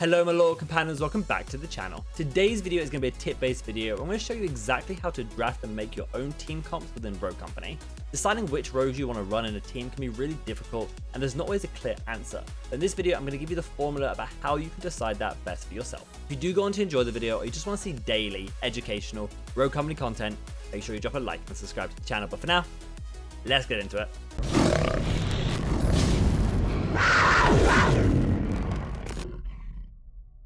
Hello my loyal companions, welcome back to the channel. Today's video is going to be a tip-based video. I'm going to show you exactly how to draft and make your own team comps within Rogue Company. Deciding which rogues you want to run in a team can be really difficult and there's not always a clear answer. In this video, I'm going to give you the formula about how you can decide that best for yourself. If you do go on to enjoy the video or you just want to see daily, educational, Rogue Company content, make sure you drop a like and subscribe to the channel. But for now, let's get into it.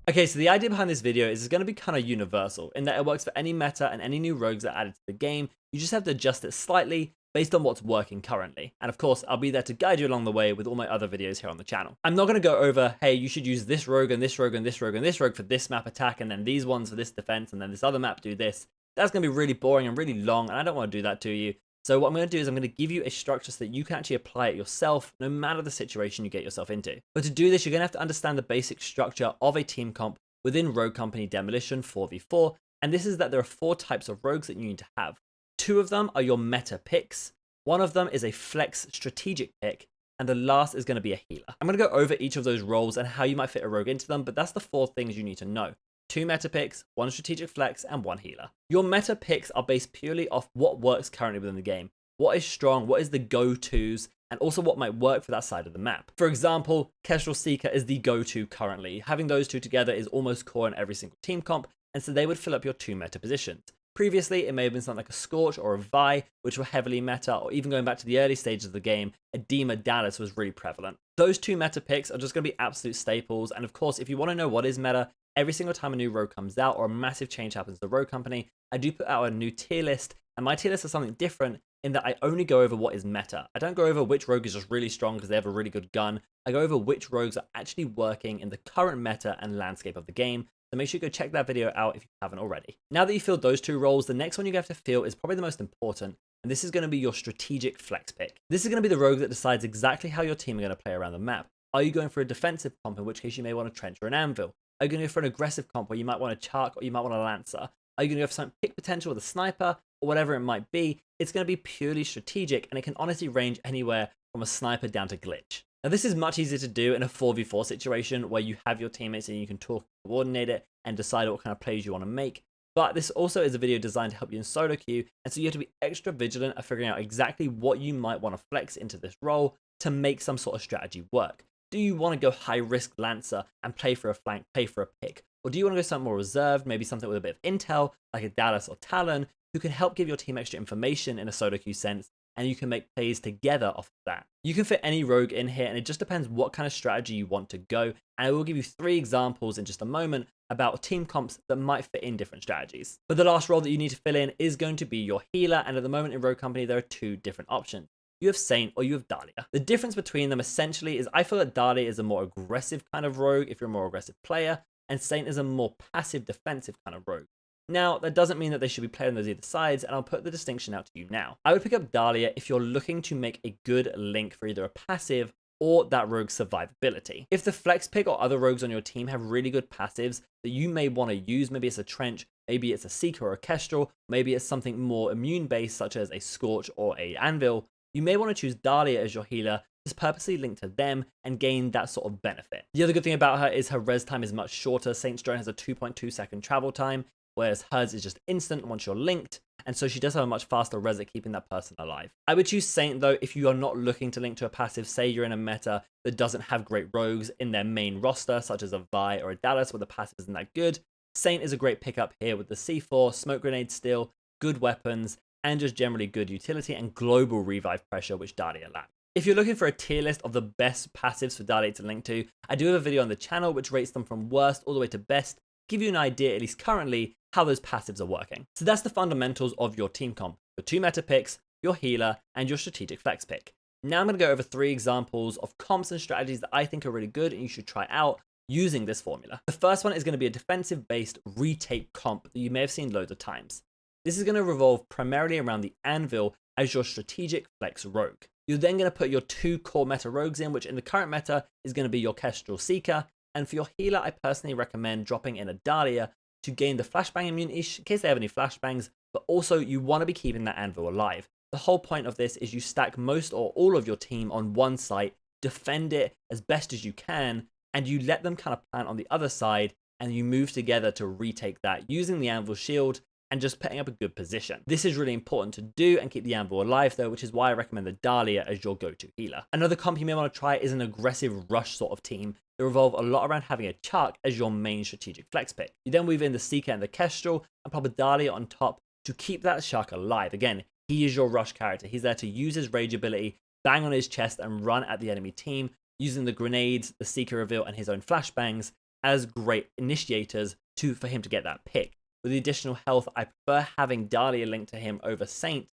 Okay, so the idea behind this video is it's going to be kind of universal in that it works for any meta and any new rogues that are added to the game. You just have to adjust it slightly based on what's working currently. And of course, I'll be there to guide you along the way with all my other videos here on the channel. I'm not going to go over, hey, you should use this rogue and this rogue and this rogue and this rogue for this map attack and then these ones for this defense and then this other map do this. That's going to be really boring and really long and I don't want to do that to you. So what I'm going to do is I'm going to give you a structure so that you can actually apply it yourself no matter the situation you get yourself into. But to do this, you're going to have to understand the basic structure of a team comp within Rogue Company Demolition 4v4. And this is that there are 4 types of rogues that you need to have. 2 of them are your meta picks. 1 of them is a flex strategic pick. And the last is going to be a healer. I'm going to go over each of those roles and how you might fit a rogue into them, but that's the 4 things you need to know. 2 meta picks, 1 strategic flex, and 1 healer. Your meta picks are based purely off what works currently within the game. What is strong, what is the go-tos, and also what might work for that side of the map. For example, Kestrel Seeker is the go-to currently. Having those 2 together is almost core in every single team comp, and so they would fill up your 2 meta positions. Previously, it may have been something like a Scorch or a Vi, which were heavily meta, or even going back to the early stages of the game, a Dima Dallas was really prevalent. Those 2 meta picks are just going to be absolute staples, and of course, if you want to know what is meta, every single time a new rogue comes out or a massive change happens to the Rogue Company, I do put out a new tier list, and my tier list is something different in that I only go over what is meta. I don't go over which rogue is just really strong because they have a really good gun. I go over which rogues are actually working in the current meta and landscape of the game. So make sure you go check that video out if you haven't already. Now that you filled those 2 roles, the next one you have to fill is probably the most important. And this is going to be your strategic flex pick. This is going to be the rogue that decides exactly how your team are going to play around the map. Are you going for a defensive comp, in which case you may want a trench or an anvil? Are you going to go for an aggressive comp where you might want a Chark or you might want a Lancer? Are you going to go for some pick potential with a sniper or whatever it might be? It's going to be purely strategic and it can honestly range anywhere from a sniper down to glitch. Now this is much easier to do in a 4v4 situation where you have your teammates and you can talk, coordinate it and decide what kind of plays you want to make. But this also is a video designed to help you in solo queue, and so you have to be extra vigilant of figuring out exactly what you might want to flex into this role to make some sort of strategy work. Do you want to go high risk Lancer and play for a flank, play for a pick? Or do you want to go something more reserved, maybe something with a bit of intel, like a Dallas or Talon, who can help give your team extra information in a solo queue sense, and you can make plays together off of that. You can fit any rogue in here, and it just depends what kind of strategy you want to go, and I will give you 3 examples in just a moment about team comps that might fit in different strategies. But the last role that you need to fill in is going to be your healer, and at the moment in Rogue Company, there are 2 different options. You have Saint or you have Dahlia. The difference between them essentially is I feel that Dahlia is a more aggressive kind of rogue if you're a more aggressive player, and Saint is a more passive defensive kind of rogue. Now, that doesn't mean that they should be played on those either sides, and I'll put the distinction out to you now. I would pick up Dahlia if you're looking to make a good link for either a passive or that rogue's survivability. If the flex pick or other rogues on your team have really good passives that you may want to use, maybe it's a Trench, maybe it's a Seeker or a Kestrel, maybe it's something more immune based such as a Scorch or a Anvil, you may want to choose Dahlia as your healer, just purposely linked to them and gain that sort of benefit. The other good thing about her is her res time is much shorter. Saint's drone has a 2.2 second travel time, whereas hers is just instant once you're linked, and so she does have a much faster res at keeping that person alive. I would choose Saint though if you are not looking to link to a passive, say you're in a meta that doesn't have great rogues in their main roster, such as a Vi or a Dallas where the passive isn't that good. Saint is a great pickup here with the C4, smoke grenade still, good weapons, and just generally good utility and global revive pressure, which Dahlia lacks. If you're looking for a tier list of the best passives for Dahlia to link to, I do have a video on the channel which rates them from worst all the way to best, give you an idea, at least currently, how those passives are working. So that's the fundamentals of your team comp, your 2 meta picks, your healer, and your strategic flex pick. Now I'm going to go over 3 examples of comps and strategies that I think are really good and you should try out using this formula. The first one is going to be a defensive-based retake comp that you may have seen loads of times. This is going to revolve primarily around the Anvil as your strategic flex rogue. You're then going to put your 2 core meta rogues in, which in the current meta is going to be your Kestrel Seeker. And for your healer, I personally recommend dropping in a Dahlia to gain the flashbang immunity in case they have any flashbangs, but also you want to be keeping that Anvil alive. The whole point of this is you stack most or all of your team on one site, defend it as best as you can, and you let them kind of plant on the other side, and you move together to retake that using the anvil shield and just putting up a good position. This is really important to do and keep the anvil alive though, which is why I recommend the Dahlia as your go-to healer. Another comp you may want to try is an aggressive rush sort of team that revolve a lot around having a Chuck as your main strategic flex pick. You then weave in the Seeker and the Kestrel and pop a Dahlia on top to keep that Chuck alive. Again, he is your rush character. He's there to use his rage ability, bang on his chest and run at the enemy team using the grenades, the Seeker reveal and his own flashbangs as great initiators for him to get that pick. With the additional health, I prefer having Dahlia linked to him over Saint,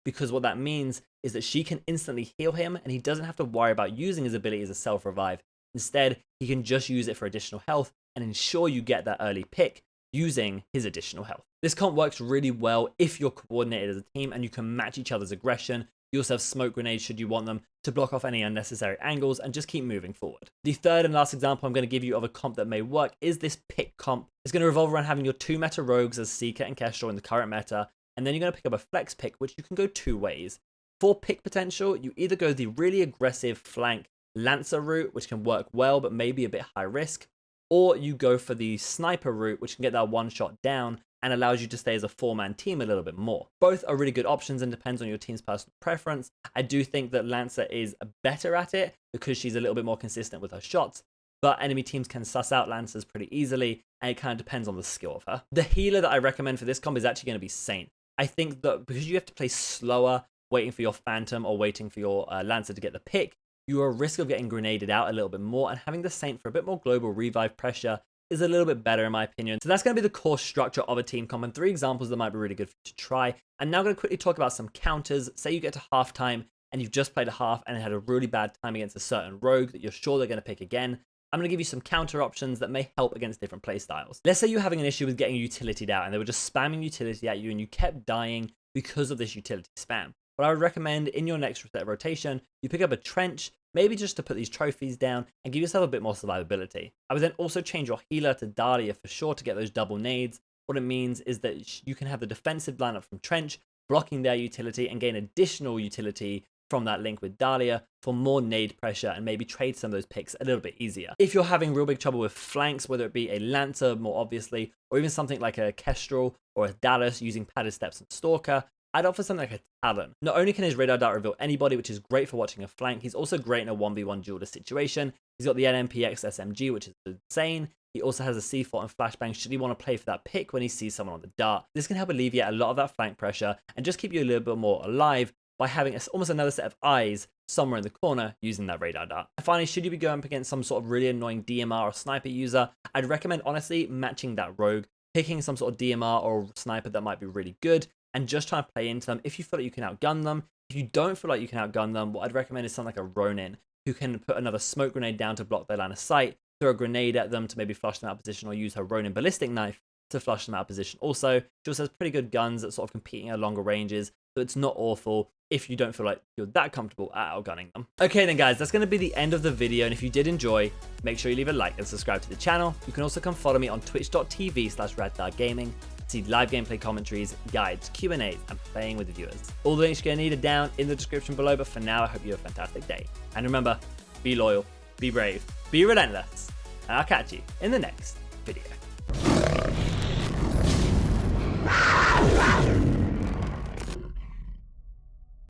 because what that means is that she can instantly heal him and he doesn't have to worry about using his ability as a self-revive. Instead, he can just use it for additional health and ensure you get that early pick using his additional health. This comp works really well if you're coordinated as a team and you can match each other's aggression. You also have smoke grenades should you want them to block off any unnecessary angles and just keep moving forward. The third and last example I'm going to give you of a comp that may work is this pick comp. It's going to revolve around having your 2 meta rogues as Seeker and Kestrel in the current meta, and then you're going to pick up a flex pick, which you can go 2 ways. For pick potential, you either go the really aggressive flank Lancer route, which can work well but maybe a bit high risk, or you go for the sniper route, which can get that one shot down and allows you to stay as a 4-man team a little bit more. Both are really good options and depends on your team's personal preference. I do think that Lancer is better at it because she's a little bit more consistent with her shots, but enemy teams can suss out Lancers pretty easily, and it kind of depends on the skill of her. The healer that I recommend for this comp is actually going to be Saint. I think that because you have to play slower, waiting for your Phantom or waiting for your Lancer to get the pick, you are at risk of getting grenaded out a little bit more, and having the Saint for a bit more global revive pressure is a little bit better in my opinion. So that's going to be the core structure of a team comp and 3 examples that might be really good to try. I'm now going to quickly talk about some counters. Say you get to halftime and you've just played a half and had a really bad time against a certain rogue that you're sure they're going to pick again. I'm going to give you some counter options that may help against different playstyles. Let's say you're having an issue with getting utility out and they were just spamming utility at you and you kept dying because of this utility spam. What I would recommend in your next set of rotation, you pick up a trench, maybe just to put these trophies down and give yourself a bit more survivability. I would then also change your healer to Dahlia for sure to get those double nades. What it means is that you can have the defensive lineup from trench, blocking their utility and gain additional utility from that link with Dahlia for more nade pressure and maybe trade some of those picks a little bit easier. If you're having real big trouble with flanks, whether it be a Lancer more obviously, or even something like a Kestrel or a Dallas using padded steps and Stalker, I'd offer something like a Talon. Not only can his radar dart reveal anybody, which is great for watching a flank, he's also great in a 1v1 duelist situation. He's got the NMPX SMG, which is insane. He also has a C4 and flashbang should he want to play for that pick when he sees someone on the dart. This can help alleviate a lot of that flank pressure and just keep you a little bit more alive by having almost another set of eyes somewhere in the corner using that radar dart. And finally, should you be going up against some sort of really annoying DMR or sniper user, I'd recommend honestly matching that rogue, picking some sort of DMR or sniper that might be really good, and just try and play into them if you feel like you can outgun them. If you don't feel like you can outgun them, what I'd recommend is something like a Ronin, who can put another smoke grenade down to block their line of sight, throw a grenade at them to maybe flush them out of position, or use her Ronin ballistic knife to flush them out of position. Also, she also has pretty good guns at sort of competing at longer ranges, so it's not awful if you don't feel like you're that comfortable at outgunning them. Okay then guys, that's going to be the end of the video, and if you did enjoy, make sure you leave a like and subscribe to the channel. You can also come follow me on twitch.tv/RADTHARGAMING, see live gameplay commentaries, guides, Q&As, and playing with viewers. All the links you're going to need are down in the description below, but for now, I hope you have a fantastic day. And remember, be loyal, be brave, be relentless, and I'll catch you in the next video.